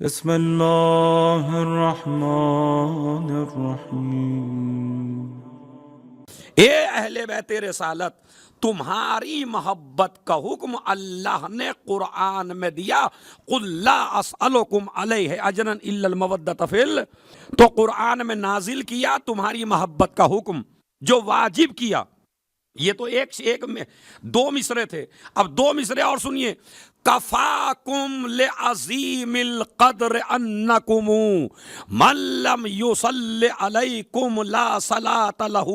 بسم اللہ الرحمن الرحیم۔ اے اہل بیت رسالت، تمہاری محبت کا حکم اللہ نے قرآن میں دیا۔ قل لا اسألکم علیہ اجرا الا المودۃ فی تو قرآن میں نازل کیا تمہاری محبت کا حکم، جو واجب کیا۔ یہ تو ایک میں دو مصرے تھے، اب دو مصرے اور سنیے۔ کفاکم لعظیم القدر انکم من لم یصلی علیکم لا صلاۃ لہ۔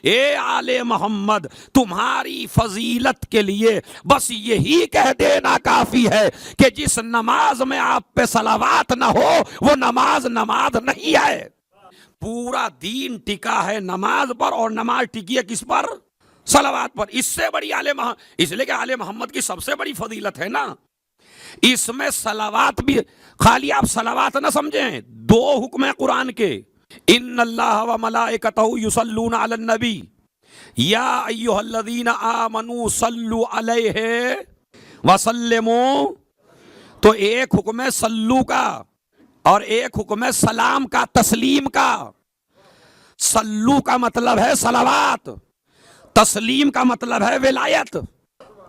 اے آل محمد، تمہاری فضیلت کے لیے بس یہی کہہ دینا کافی ہے کہ جس نماز میں آپ پہ صلوات نہ ہو وہ نماز نہیں ہے۔ پورا دین ٹکا ہے نماز پر، اور نماز ٹکی ہے کس پر؟ صلوات پر۔ اس سے بڑی اس لیے کہ آل محمد کی سب سے بڑی فضیلت ہے نا، اس میں صلوات بھی، خالی آپ صلوات نہ سمجھیں، دو حکم ہیں قرآن کے۔ ان اللہ و ملائکتہ یصلون علی النبی یا ایھا الذین آمنوا صلوا علیہ وسلموا۔ تو ایک حکم ہے صلو کا اور ایک حکم ہے سلام کا، تسلیم کا۔ صلو کا مطلب ہے صلوات، تسلیم کا مطلب ہے ولایت۔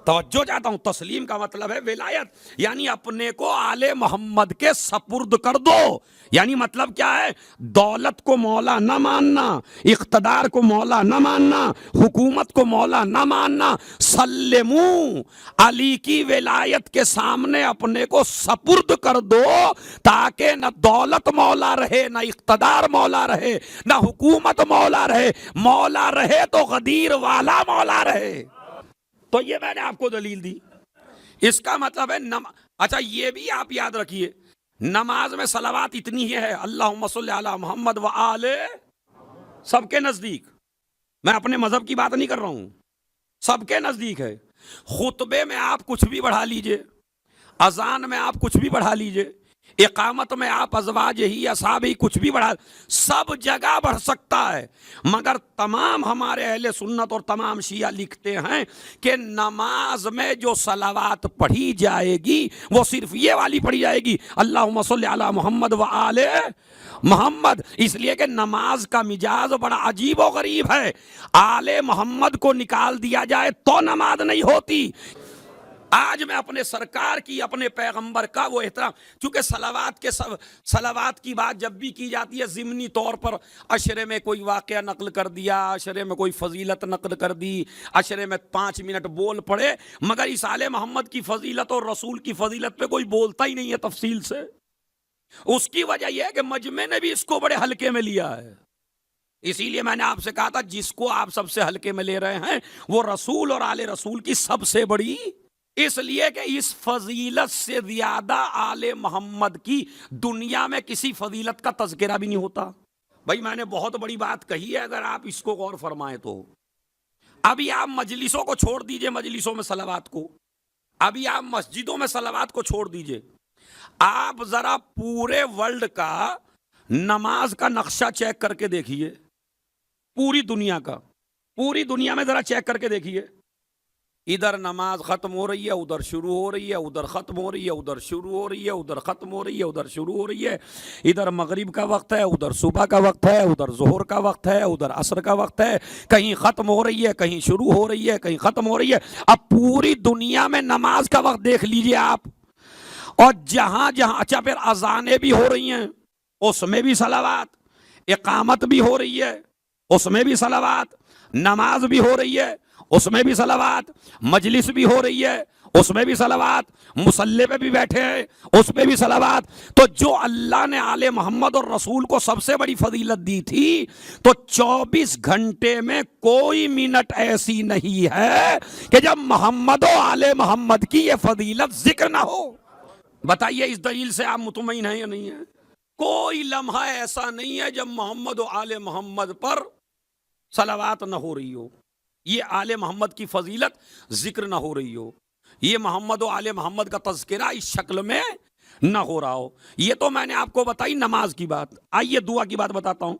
توجہ چاہتا ہوں، تسلیم کا مطلب ہے ولایت، یعنی اپنے کو آل محمد کے سپرد کر دو۔ یعنی مطلب کیا ہے؟ دولت کو مولا نہ ماننا، اقتدار کو مولا نہ ماننا، حکومت کو مولا نہ ماننا۔ سلمو، علی کی ولایت کے سامنے اپنے کو سپرد کر دو، تاکہ نہ دولت مولا رہے، نہ اقتدار مولا رہے، نہ حکومت مولا رہے۔ مولا رہے تو غدیر والا مولا رہے۔ تو یہ میں نے آپ کو دلیل دی۔ اس کا مطلب ہے اچھا یہ بھی آپ یاد رکھیے، نماز میں صلوات اتنی ہی ہے، اللہم صلی علی محمد و آل، سب کے نزدیک، میں اپنے مذہب کی بات نہیں کر رہا ہوں، سب کے نزدیک ہے۔ خطبے میں آپ کچھ بھی بڑھا لیجئے، اذان میں آپ کچھ بھی بڑھا لیجئے، اقامت میں آپ ازواج ہی اصحاب ہی کچھ بھی بڑھا، سب جگہ بڑھ سکتا ہے، مگر تمام ہمارے اہل سنت اور تمام شیعہ لکھتے ہیں کہ نماز میں جو صلوات پڑھی جائے گی وہ صرف یہ والی پڑھی جائے گی، اللہم صلی علی محمد و آل محمد۔ اس لیے کہ نماز کا مجاز بڑا عجیب و غریب ہے، آل محمد کو نکال دیا جائے تو نماز نہیں ہوتی۔ آج میں اپنے سرکار کی، اپنے پیغمبر کا وہ احترام، چونکہ صلوات کی بات جب بھی کی جاتی ہے ضمنی طور پر عشرے میں کوئی واقعہ نقل کر دیا، عشرے میں کوئی فضیلت نقل کر دی، عشرے میں 5 منٹ بول پڑے، مگر اس آل محمد کی فضیلت اور رسول کی فضیلت پہ کوئی بولتا ہی نہیں ہے تفصیل سے۔ اس کی وجہ یہ ہے کہ مجمع نے بھی اس کو بڑے ہلکے میں لیا ہے۔ اسی لیے میں نے آپ سے کہا تھا جس کو آپ سب سے ہلکے میں لے رہے ہیں وہ رسول اور آل رسول کی سب سے بڑی، اس لیے کہ اس فضیلت سے زیادہ آل محمد کی دنیا میں کسی فضیلت کا تذکرہ بھی نہیں ہوتا۔ بھائی میں نے بہت بڑی بات کہی ہے، اگر آپ اس کو غور فرمائیں تو ابھی آپ مجلسوں کو چھوڑ دیجئے، مجلسوں میں صلوات کو، ابھی آپ مسجدوں میں صلوات کو چھوڑ دیجئے، آپ ذرا پورے ورلڈ کا نماز کا نقشہ چیک کر کے دیکھیے، پوری دنیا کا، پوری دنیا میں ذرا چیک کر کے دیکھیے، ادھر نماز ختم ہو رہی ہے، ادھر شروع ہو رہی ہے، ادھر ختم ہو رہی ہے، ادھر شروع ہو رہی ہے، ادھر ختم ہو رہی ہے، ادھر شروع ہو رہی ہے، ادھر مغرب کا وقت ہے، ادھر صبح کا وقت ہے، ادھر ظہر کا وقت ہے، ادھر عصر کا وقت ہے، کہیں ختم ہو رہی ہے، کہیں شروع ہو رہی ہے، کہیں ختم ہو رہی ہے۔ اب پوری دنیا میں نماز کا وقت دیکھ لیجئے آپ، اور جہاں جہاں، اچھا پھر اذانیں بھی ہو رہی ہیں، اس میں بھی صلوات، اقامت بھی ہو رہی ہے، اس میں بھی صلوات، نماز بھی ہو رہی ہے، اس میں بھی صلوات، مجلس بھی ہو رہی ہے، اس میں بھی صلوات، مصلی پہ بھی بیٹھے ہیں، اس پہ بھی صلوات۔ تو جو اللہ نے آل محمد اور رسول کو سب سے بڑی فضیلت دی تھی، تو 24 گھنٹے میں کوئی منٹ ایسی نہیں ہے کہ جب محمد و آل محمد کی یہ فضیلت ذکر نہ ہو۔ بتائیے اس دلیل سے آپ مطمئن ہیں یا نہیں ہیں؟ کوئی لمحہ ایسا نہیں ہے جب محمد و آل محمد پر صلوات نہ ہو رہی ہو، یہ آل محمد کی فضیلت ذکر نہ ہو رہی ہو، یہ محمد و آل محمد کا تذکرہ اس شکل میں نہ ہو رہا ہو۔ یہ تو میں نے آپ کو بتائی نماز کی بات۔ آئیے دعا کی بات بتاتا ہوں۔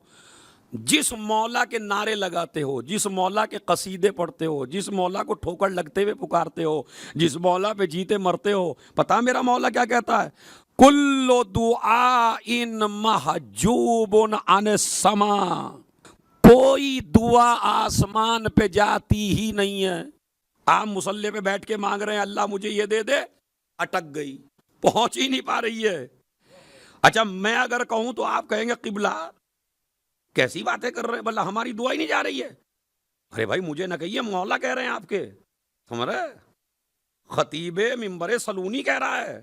جس مولا کے نعرے لگاتے ہو، جس مولا کے قصیدے پڑھتے ہو، جس مولا کو ٹھوکر لگتے ہوئے پکارتے ہو، جس مولا پہ جیتے مرتے ہو، پتہ میرا مولا کیا کہتا ہے؟ کل دعاء محجوب عن السماء، کوئی دعا آسمان پہ جاتی ہی نہیں ہے۔ آپ مصلی پہ بیٹھ کے مانگ رہے ہیں اللہ مجھے یہ دے دے، اٹک گئی، پہنچ ہی نہیں پا رہی ہے۔ اچھا میں اگر کہوں تو آپ کہیں گے قبلہ کیسی باتیں کر رہے ہیں، بلا ہماری دعا ہی نہیں جا رہی ہے۔ ارے بھائی مجھے نہ کہیے، مولا کہہ رہے ہیں آپ کے، سمجھ رہے؟ خطیب منبر سلونی کہہ رہا ہے،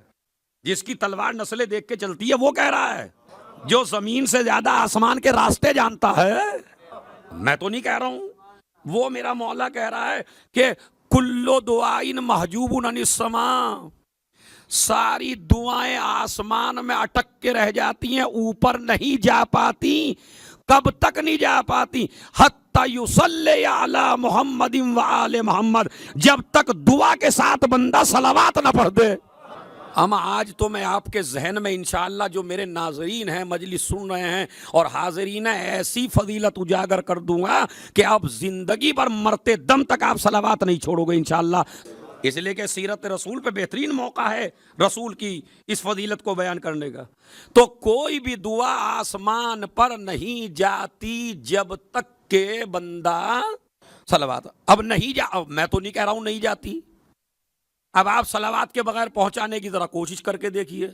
جس کی تلوار نسلیں دیکھ کے چلتی ہے وہ کہہ رہا ہے، جو زمین سے زیادہ آسمان کے راستے جانتا ہے۔ میں تو نہیں کہہ رہا ہوں، وہ میرا مولا کہہ رہا ہے کہ کلو دعائن محجوب عن السماء، ساری دعائیں آسمان میں اٹک کے رہ جاتی ہیں، اوپر نہیں جا پاتی۔ کب تک نہیں جا پاتی؟ حتی یصلی علی محمد و آل محمد، جب تک دعا کے ساتھ بندہ صلوات نہ پڑھ دے۔ اما آج تو میں آپ کے ذہن میں انشاءاللہ جو میرے ناظرین ہیں، مجلس سن رہے ہیں اور حاضرین ہیں، ایسی فضیلت اجاگر کر دوں گا کہ آپ زندگی پر مرتے دم تک آپ صلوات نہیں چھوڑو گے انشاءاللہ۔ اس لیے کہ سیرت رسول پہ بہترین موقع ہے رسول کی اس فضیلت کو بیان کرنے کا۔ تو کوئی بھی دعا آسمان پر نہیں جاتی جب تک کہ بندہ صلوات اب نہیں اب میں تو نہیں کہہ رہا ہوں نہیں جاتی، اب آپ صلوات کے بغیر پہنچانے کی ذرا کوشش کر کے دیکھیے،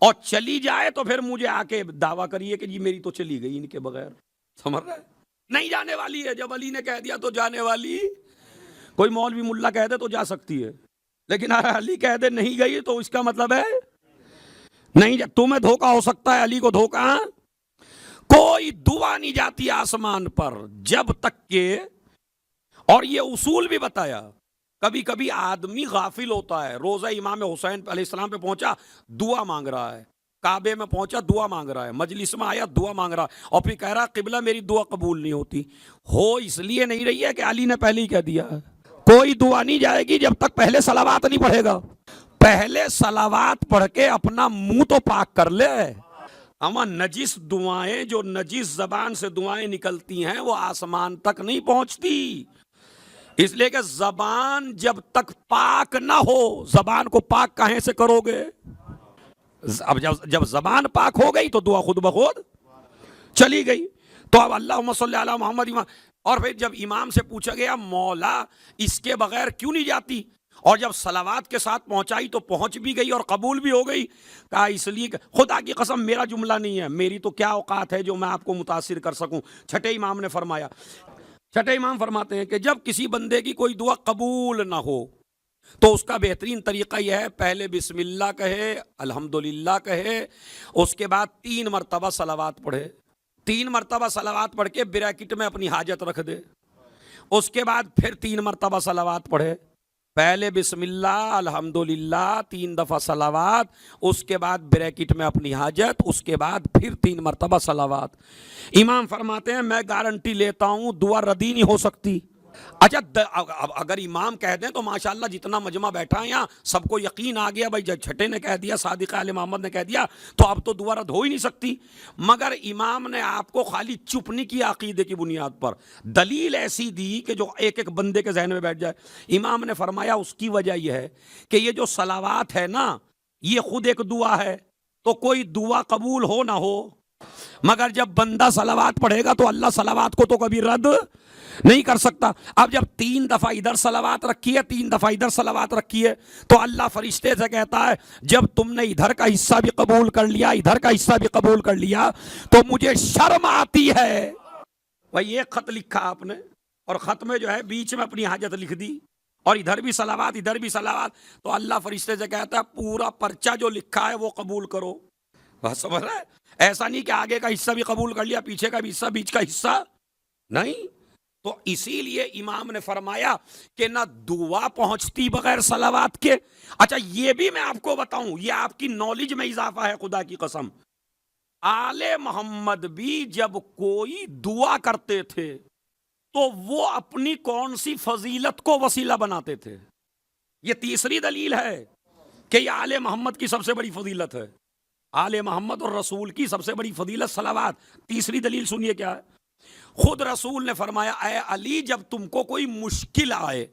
اور چلی جائے تو پھر مجھے آ کے دعویٰ کریے کہ جی میری تو چلی گئی ان کے بغیر، سمجھ رہے؟ نہیں جانے والی ہے، جب علی نے کہہ دیا تو جانے والی۔ کوئی مولوی ملا کہہ دے تو جا سکتی ہے، لیکن علی کہہ دے نہیں گئی تو اس کا مطلب ہے نہیں تمہیں دھوکا ہو سکتا ہے، علی کو دھوکا۔ کوئی دعا نہیں جاتی آسمان پر جب تک کہ، اور یہ اصول بھی بتایا، کبھی کبھی آدمی غافل ہوتا ہے، روزہ امام حسین علیہ السلام پہ پہنچا دعا مانگ رہا ہے، کعبے میں پہنچا دعا مانگ رہا ہے، مجلس میں آیا دعا مانگ رہا ہے، اور پھر کہہ رہا قبلہ میری دعا قبول نہیں ہوتی۔ ہو اس لیے نہیں رہی ہے کہ علی نے پہلے ہی کہہ دیا ہے کوئی دعا نہیں جائے گی جب تک پہلے صلوات نہیں پڑھے گا۔ پہلے صلوات پڑھ کے اپنا منہ تو پاک کر لے۔ اما نجس دعائیں، جو نجس زبان سے دعائیں نکلتی ہیں، وہ آسمان تک نہیں پہنچتی، اس لیے کہ زبان جب تک پاک نہ ہو، زبان کو پاک کہیں سے کرو گے؟ اب جب زبان پاک ہو گئی تو دعا خود بخود چلی گئی۔ تو اب اللہم صلی علی محمد، اور پھر جب امام سے پوچھا گیا مولا اس کے بغیر کیوں نہیں جاتی، اور جب صلوات کے ساتھ پہنچائی تو پہنچ بھی گئی اور قبول بھی ہو گئی، کہا اس لیے کہ خدا کی قسم میرا جملہ نہیں ہے، میری تو کیا اوقات ہے جو میں آپ کو متاثر کر سکوں۔ چھٹے امام نے فرمایا، چھٹے امام فرماتے ہیں کہ جب کسی بندے کی کوئی دعا قبول نہ ہو تو اس کا بہترین طریقہ یہ ہے پہلے بسم اللہ کہے، الحمدللہ کہے، اس کے بعد 3 مرتبہ صلوات پڑھے، 3 مرتبہ صلوات پڑھ کے بریکٹ میں اپنی حاجت رکھ دے، اس کے بعد پھر 3 مرتبہ صلوات پڑھے، پہلے بسم اللہ الحمدللہ 3 دفعہ صلوات، اس کے بعد بریکٹ میں اپنی حاجت، اس کے بعد پھر 3 مرتبہ صلوات۔ امام فرماتے ہیں میں گارنٹی لیتا ہوں دعا ردی نہیں ہو سکتی۔ اچھا اگر امام کہہ دیں تو ماشاءاللہ جتنا مجمع بیٹھا ہے یہاں سب کو یقین آ گیا، بھائی جب چھٹے نے کہہ دیا، صادق آل محمد نے کہہ دیا تو اب تو دعا رد ہو ہی نہیں سکتی۔ مگر امام نے آپ کو خالی چپ نہیں کیا عقیدے کی بنیاد پر، دلیل ایسی دی کہ جو ایک ایک بندے کے ذہن میں بیٹھ جائے۔ امام نے فرمایا اس کی وجہ یہ ہے کہ یہ جو صلوات ہے نا، یہ خود ایک دعا ہے، تو کوئی دعا قبول ہو نہ ہو، مگر جب بندہ صلوات پڑھے گا تو اللہ صلوات کو تو کبھی رد نہیں کر سکتا۔ اب جب 3 دفعہ ادھر صلوات رکھی ہے، 3 دفعہ ادھر صلوات رکھی ہے، تو اللہ فرشتے سے کہتا ہے جب تم نے ادھر کا حصہ بھی قبول کر لیا، ادھر کا حصہ بھی قبول کر لیا، تو مجھے شرم آتی ہے۔ بھائی یہ خط لکھا آپ نے، اور خط میں جو ہے بیچ میں اپنی حاجت لکھ دی، اور ادھر بھی صلوات ادھر بھی صلوات، تو اللہ فرشتے سے کہتا ہے پورا پرچہ جو لکھا ہے وہ قبول کرو۔ بس سمجھ رہا ہے؟ ایسا نہیں کہ آگے کا حصہ بھی قبول کر لیا، پیچھے کا بھی حصہ، بیچ کا حصہ نہیں۔ تو اسی لیے امام نے فرمایا کہ نہ دعا پہنچتی بغیر صلوات کے۔ اچھا یہ بھی میں آپ کو بتاؤں، یہ آپ کی نالج میں اضافہ ہے خدا کی قسم، آل محمد بھی جب کوئی دعا کرتے تھے تو وہ اپنی کون سی فضیلت کو وسیلہ بناتے تھے؟ یہ تیسری دلیل ہے کہ یہ آل محمد کی سب سے بڑی فضیلت ہے، آل محمد اور رسول کی سب سے بڑی فضیلت صلوات۔ تیسری دلیل سنیے کیا ہے، خود رسول نے فرمایا اے علی جب تم کو کوئی مشکل آئے،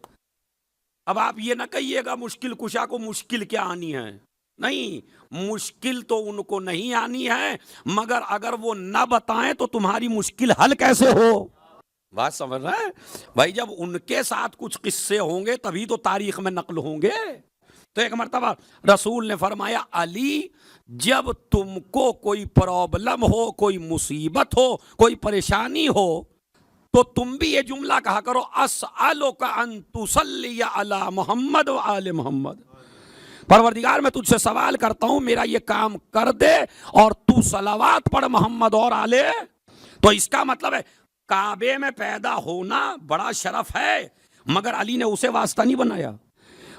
اب آپ یہ نہ کہیے گا مشکل کشا کو مشکل کیا آنی ہے، نہیں، مشکل تو ان کو نہیں آنی ہے، مگر اگر وہ نہ بتائیں تو تمہاری مشکل حل کیسے ہو؟ بات سمجھ رہے ہیں بھائی؟ جب ان کے ساتھ کچھ قصے ہوں گے تبھی تو تاریخ میں نقل ہوں گے۔ تو ایک مرتبہ رسول نے فرمایا، علی جب تم کو کوئی پرابلم ہو، کوئی مصیبت ہو، کوئی پریشانی ہو، تو تم بھی یہ جملہ کہا کرو، اسألک ان تصلی علی محمد و آل محمد، پروردگار میں تجھ سے سوال کرتا ہوں میرا یہ کام کر دے اور تو صلوات پڑھ محمد اور آلے۔ تو اس کا مطلب ہے کعبے میں پیدا ہونا بڑا شرف ہے، مگر علی نے اسے واسطہ نہیں بنایا۔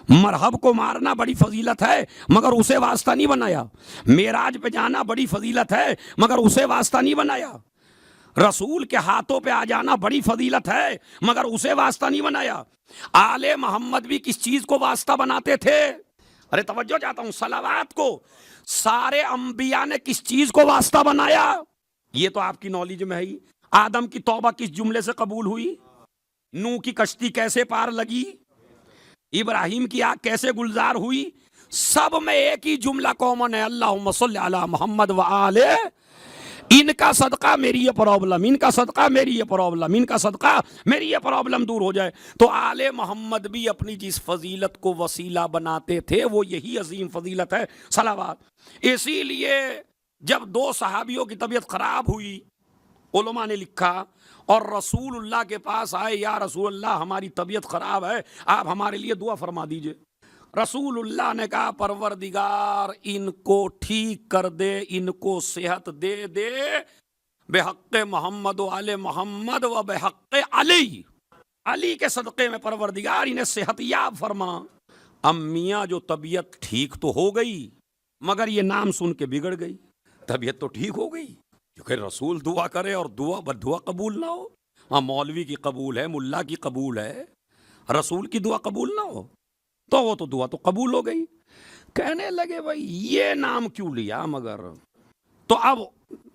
مرحب کو مارنا بڑی فضیلت ہے، مگر اسے واسطہ نہیں بنایا۔ معراج پہ جانا بڑی فضیلت ہے، مگر اسے واسطہ نہیں بنایا۔ رسول کے ہاتھوں پہ آ جانا بڑی فضیلت ہے، مگر اسے واسطہ نہیں بنایا۔ آل محمد بھی کس چیز کو واسطہ بناتے تھے؟ ارے توجہ چاہتا ہوں، صلوات کو سارے انبیاء نے کس چیز کو واسطہ بنایا؟ یہ تو آپ کی نالج میں ہے ہی۔ آدم کی توبہ کس جملے سے قبول ہوئی؟ نوح کی کشتی کیسے پار لگی؟ ابراہیم کی آگ کیسے گلزار ہوئی؟ سب میں ایک ہی جملہ کامن ہے، اللہم صلی علی محمد و آلہ۔ ان کا صدقہ میری یہ پرابلم، ان کا صدقہ میری یہ پرابلم، ان کا صدقہ میری یہ پرابلم دور ہو جائے۔ تو آل محمد بھی اپنی جس فضیلت کو وسیلہ بناتے تھے وہ یہی عظیم فضیلت ہے، صلوات۔ اسی لیے جب دو صحابیوں کی طبیعت خراب ہوئی، علماء نے لکھا اور رسول اللہ کے پاس آئے، یا رسول اللہ ہماری طبیعت خراب ہے، آپ ہمارے لیے دعا فرما دیجئے۔ رسول اللہ نے کہا، پروردگار ان کو ٹھیک کر دے، ان کو صحت دے دے، بحق محمد و آل محمد و بحق علی، علی کے صدقے میں پروردگار انہیں صحت یاب فرما۔ امیاں جو طبیعت ٹھیک تو ہو گئی مگر یہ نام سن کے بگڑ گئی، طبیعت تو ٹھیک ہو گئی کیونکہ رسول دعا کرے اور دعا قبول نہ ہو۔ ہاں، مولوی کی قبول ہے، ملا کی قبول ہے، رسول کی دعا قبول نہ ہو تو وہ تو دعا تو قبول ہو گئی۔ کہنے لگے بھائی یہ نام کیوں لیا مگر؟ تو اب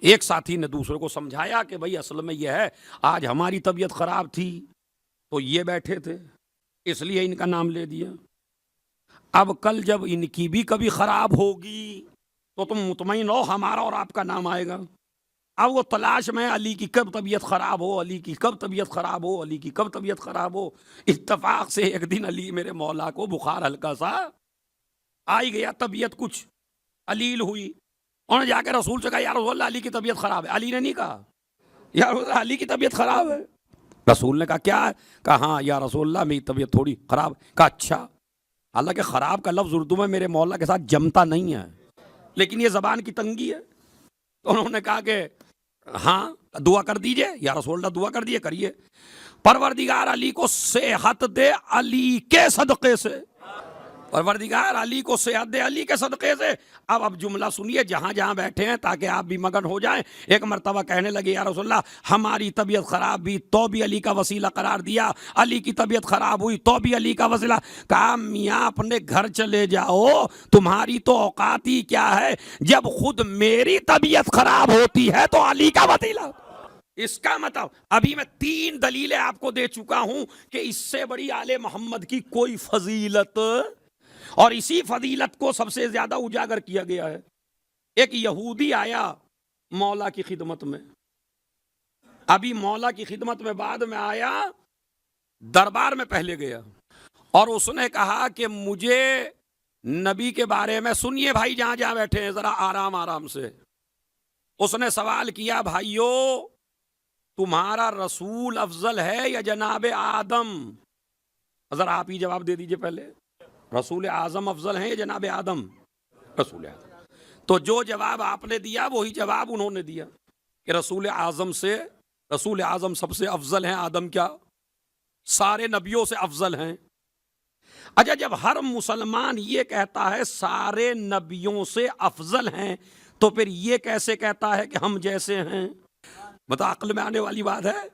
ایک ساتھی نے دوسرے کو سمجھایا کہ بھائی اصل میں یہ ہے، آج ہماری طبیعت خراب تھی تو یہ بیٹھے تھے اس لیے ان کا نام لے دیا، اب کل جب ان کی بھی کبھی خراب ہوگی تو تم مطمئن ہو ہمارا اور آپ کا نام آئے گا۔ اب وہ تلاش میں علی کی کب طبیعت خراب ہو، علی کی کب طبیعت خراب ہو، علی کی کب طبیعت خراب ہو۔ اتفاق سے ایک دن علی میرے مولا کو بخار ہلکا سا آئی گیا، طبیعت کچھ علیل ہوئی، انہوں نے جا کے رسول سے کہا، یا رسول اللہ علی کی طبیعت خراب ہے۔ علی نے نہیں کہا یا رسول اللہ علی کی طبیعت خراب ہے۔ رسول نے کہا کیا ہے؟ کہا ہاں یا رسول اللہ میری طبیعت تھوڑی خراب۔ کہا اچھا، حالانکہ خراب کا لفظ اردو میں میرے مولا کے ساتھ جمتا نہیں ہے، لیکن یہ زبان کی تنگی ہے۔ تو انہوں نے کہا کہ ہاں دعا کر دیجئے یا رسول اللہ، دعا کر دیئے، کریے۔ پروردگار علی کو صحت دے علی کے صدقے سے، پروردگار علی کو صحت دے علی کے صدقے سے۔ اب جملہ سنیے جہاں جہاں بیٹھے ہیں تاکہ آپ بھی مگن ہو جائیں۔ ایک مرتبہ کہنے لگے، یا رسول اللہ ہماری طبیعت خراب بھی تو بھی علی کا وسیلہ قرار دیا، علی کی طبیعت خراب ہوئی تو بھی علی کا وسیلہ۔ کہا میاں اپنے گھر چلے جاؤ، تمہاری تو اوقات ہی کیا ہے، جب خود میری طبیعت خراب ہوتی ہے تو علی کا وسیلہ۔ اس کا مطلب ابھی میں 3 دلیلیں آپ کو دے چکا ہوں کہ اس سے بڑی آل محمد کی کوئی فضیلت، اور اسی فضیلت کو سب سے زیادہ اجاگر کیا گیا ہے۔ ایک یہودی آیا مولا کی خدمت میں، ابھی مولا کی خدمت میں بعد میں آیا، دربار میں پہلے گیا اور اس نے کہا کہ مجھے نبی کے بارے میں، سنیے بھائی جہاں جہاں بیٹھے ہیں ذرا آرام آرام سے، اس نے سوال کیا، بھائیو تمہارا رسول افضل ہے یا جناب آدم؟ ذرا آپ ہی جواب دے دیجئے پہلے، رسول اعظم افضل ہیں یا جناب آدم؟ رسول اعظم۔ تو جو جواب آپ نے دیا وہی جواب انہوں نے دیا کہ رسول اعظم سب سے افضل ہیں، آدم کیا سارے نبیوں سے افضل ہیں۔ اچھا جب ہر مسلمان یہ کہتا ہے سارے نبیوں سے افضل ہیں تو پھر یہ کیسے کہتا ہے کہ ہم جیسے ہیں؟ بتا عقل میں آنے والی بات ہے۔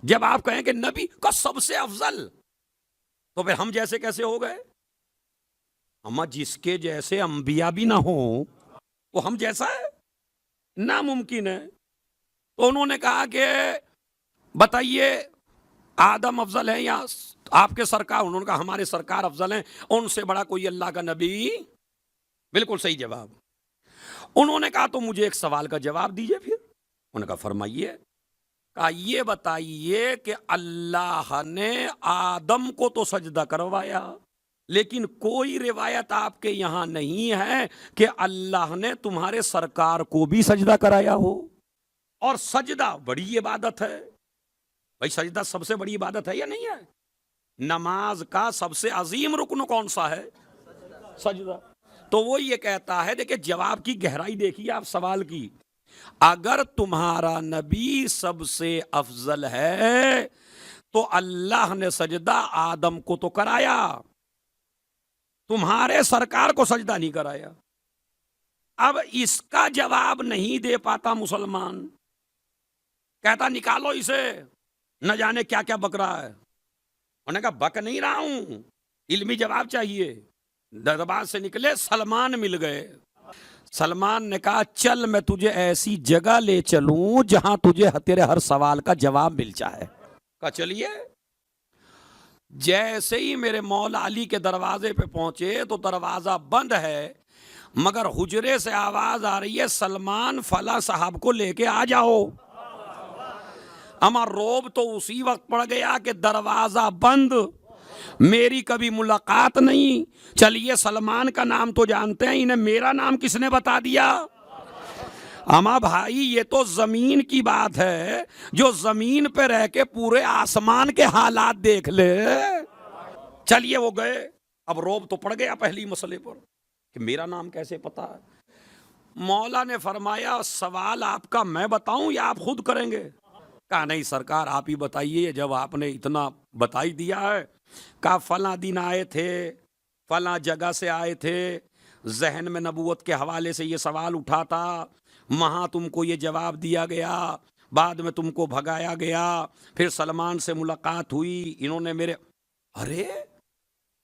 جب آپ کہیں کہ نبی کا سب سے افضل تو پھر ہم جیسے کیسے ہو گئے؟ اما جس کے جیسے انبیاء بھی نہ ہوں وہ ہم جیسا ہے؟ ناممکن ہے۔ تو انہوں نے کہا کہ بتائیے آدم افضل ہے یا آپ کے سرکار؟ انہوں نے کہا ہمارے سرکار افضل ہیں، ان سے بڑا کوئی اللہ کا نبی بالکل صحیح جواب. انہوں نے کہا تو مجھے ایک سوال کا جواب دیجئے. پھر انہوں نے کہا فرمائیے. کہا یہ بتائیے کہ اللہ نے آدم کو تو سجدہ کروایا، لیکن کوئی روایت آپ کے یہاں نہیں ہے کہ اللہ نے تمہارے سرکار کو بھی سجدہ کرایا ہو. اور سجدہ بڑی عبادت ہے بھائی. سجدہ سب سے بڑی عبادت ہے یا نہیں ہے؟ نماز کا سب سے عظیم رکن کون سا ہے؟ سجدہ. تو وہ یہ کہتا ہے، دیکھیں جواب کی گہرائی دیکھیے آپ سوال کی. اگر تمہارا نبی سب سے افضل ہے تو اللہ نے سجدہ آدم کو تو کرایا، تمہارے سرکار کو سجدہ نہیں کرایا. اب اس کا جواب نہیں دے پاتا مسلمان، کہتا نکالو اسے، نہ جانے کیا کیا بک رہا ہے. انہوں نے کہا بک نہیں رہا ہوں، علمی جواب چاہیے. دربار سے نکلے، سلمان مل گئے. سلمان نے کہا چل میں تجھے ایسی جگہ لے چلوں جہاں تجھے تیرے ہر سوال کا جواب مل جائے. کہا چلیے. جیسے ہی میرے مولا علی کے دروازے پہ پہنچے تو دروازہ بند ہے، مگر حجرے سے آواز آ رہی ہے سلمان فلاں صاحب کو لے کے آ جاؤ. ہمارا روب تو اسی وقت پڑ گیا کہ دروازہ بند، میری کبھی ملاقات نہیں. چلیے سلمان کا نام تو جانتے ہیں، انہیں میرا نام کس نے بتا دیا؟ اما بھائی یہ تو زمین کی بات ہے، جو زمین پہ رہ کے پورے آسمان کے حالات دیکھ لے. چلیے وہ گئے. اب روب تو پڑ گیا پہلی مسئلے پر کہ میرا نام کیسے پتا ہے. مولا نے فرمایا سوال آپ کا میں بتاؤں یا آپ خود کریں گے؟ کہا نہیں سرکار آپ ہی بتائیے. جب آپ نے اتنا بتائی دیا ہے. کہا فلاں دن آئے تھے، فلاں جگہ سے آئے تھے، ذہن میں نبوت کے حوالے سے یہ سوال اٹھا تھا، وہاں تم کو یہ جواب دیا گیا، بعد میں تم کو بھگایا گیا، پھر سلمان سے ملاقات ہوئی، انہوں نے میرے. ارے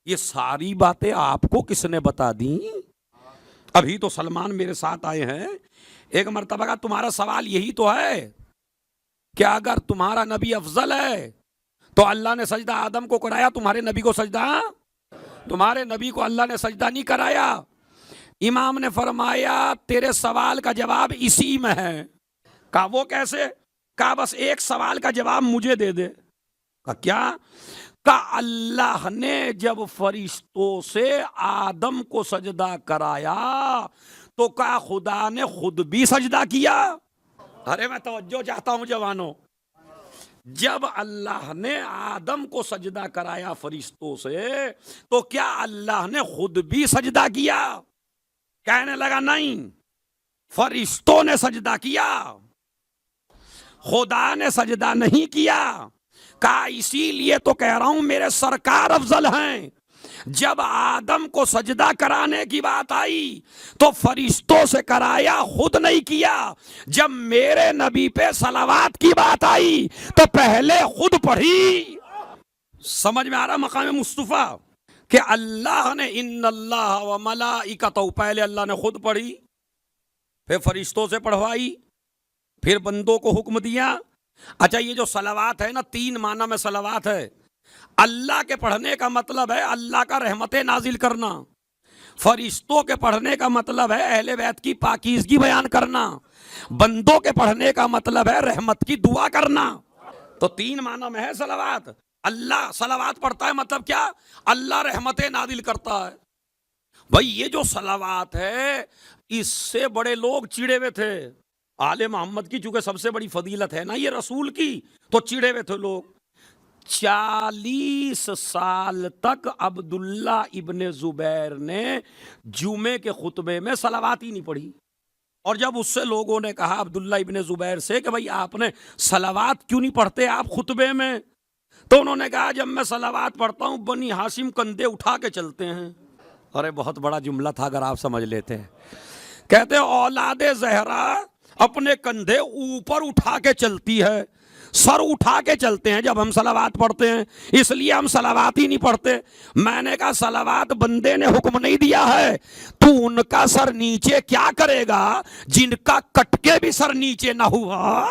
یہ ساری باتیں آپ کو کس نے بتا دیں؟ ابھی تو سلمان میرے ساتھ آئے ہیں. ایک مرتبہ کا تمہارا سوال یہی تو ہے کہ اگر تمہارا نبی افضل ہے تو اللہ نے سجدہ آدم کو کرایا، تمہارے نبی کو سجدہ، تمہارے نبی کو اللہ نے سجدہ نہیں کرایا. امام نے فرمایا تیرے سوال کا جواب اسی میں ہے. کہا وہ کیسے؟ کہا بس ایک سوال کا جواب مجھے دے دے. کہا کیا؟ کہا اللہ نے جب فرشتوں سے آدم کو سجدہ کرایا تو کہا خدا نے خود بھی سجدہ کیا. ارے میں توجہ چاہتا ہوں جوانوں. جب اللہ نے آدم کو سجدہ کرایا فرشتوں سے تو کیا اللہ نے خود بھی سجدہ کیا؟ کہنے لگا نہیں، فرشتوں نے سجدہ کیا، خدا نے سجدہ نہیں کیا. کہا اسی لیے تو کہہ رہا ہوں میرے سرکار افضل ہیں. جب آدم کو سجدہ کرانے کی بات آئی تو فرشتوں سے کرایا، خود نہیں کیا. جب میرے نبی پہ صلوات کی بات آئی تو پہلے خود پڑھی. سمجھ میں آ رہا مقام مصطفیٰ کہ اللہ نے ان اللہ و ملائکتہ، پہلے اللہ نے خود پڑھی، پھر فرشتوں سے پڑھوائی، پھر بندوں کو حکم دیا. اچھا یہ جو صلوات ہے نا، تین معنی میں صلوات ہے. اللہ کے پڑھنے کا مطلب ہے اللہ کا رحمتیں نازل کرنا، فرشتوں کے پڑھنے کا مطلب ہے اہل بیت کی پاکیزگی بیان کرنا، بندوں کے پڑھنے کا مطلب ہے رحمت کی دعا کرنا. تو تین معنی میں ہے صلوات. اللہ صلوات پڑھتا ہے مطلب کیا؟ اللہ رحمتیں نازل کرتا ہے. بھائی یہ جو صلوات ہے اس سے بڑے لوگ چڑے ہوئے تھے. آل محمد کی چونکہ سب سے بڑی فضیلت ہے نا یہ رسول کی، تو چڑے ہوئے تھے لوگ. 40 سال تک عبداللہ ابن زبیر نے جمعے کے خطبے میں صلوات ہی نہیں پڑھی. اور جب اس سے لوگوں نے کہا عبداللہ ابن زبیر سے کہ بھائی آپ نے صلوات کیوں نہیں پڑھتے آپ خطبے میں، تو انہوں نے کہا جب میں صلوات پڑھتا ہوں بنی ہاشم کندھے اٹھا کے چلتے ہیں. ارے بہت بڑا جملہ تھا اگر آپ سمجھ لیتے ہیں. کہتے اولاد زہرا اپنے کندھے اوپر اٹھا کے چلتی ہے، سر اٹھا کے چلتے ہیں جب ہم صلوات پڑھتے ہیں، اس لیے ہم صلوات ہی نہیں پڑھتے. میں نے کہا صلوات بندے نے حکم نہیں دیا ہے، تو ان کا سر نیچے کیا کرے گا جن کا کٹ کے بھی سر نیچے نہ ہوا.